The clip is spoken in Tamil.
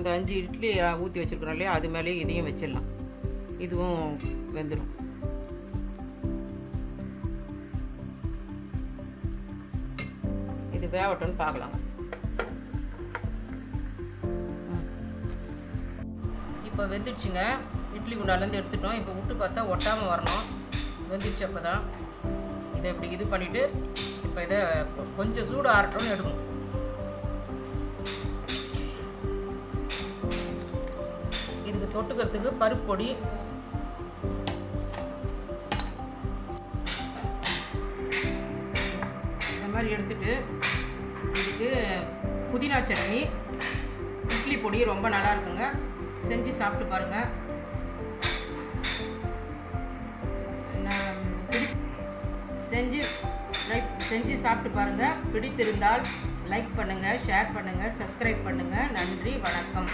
அந்த 5 இட்லி ஊற்றி வச்சுருக்கிறோம் இல்லையா, அது மேலே இதையும் வச்சிடலாம். இதுவும் வெந்துடும். இது வேகட்டும்னு பார்க்கலாங்க. இப்போ வெந்துடுச்சுங்க. இட்லி குண்டாலேருந்து எடுத்துட்டோம். இப்போ விட்டு பார்த்தா ஒட்டாமல் வரணும். வெந்துடுச்சு. அப்போ தான் இதை இப்படி இது பண்ணிவிட்டு இப்போ இதை கொஞ்சம் சூடு ஆறட்டும்னு எடுக்கணும். இதுக்கு தொட்டுக்கிறதுக்கு பருப்பு பொடி, இந்த மாதிரி எடுத்துட்டு இதுக்கு புதினா சட்னி, இட்லி பொடி ரொம்ப நல்லா இருக்குங்க. செஞ்சு சாப்பிட்டு பாருங்கள். செஞ்சு சாப்பிட்டு பாருங்கள். பிடித்திருந்தால் லைக் பண்ணுங்கள், ஷேர் பண்ணுங்கள், சப்ஸ்கிரைப் பண்ணுங்கள். நன்றி, வணக்கம்.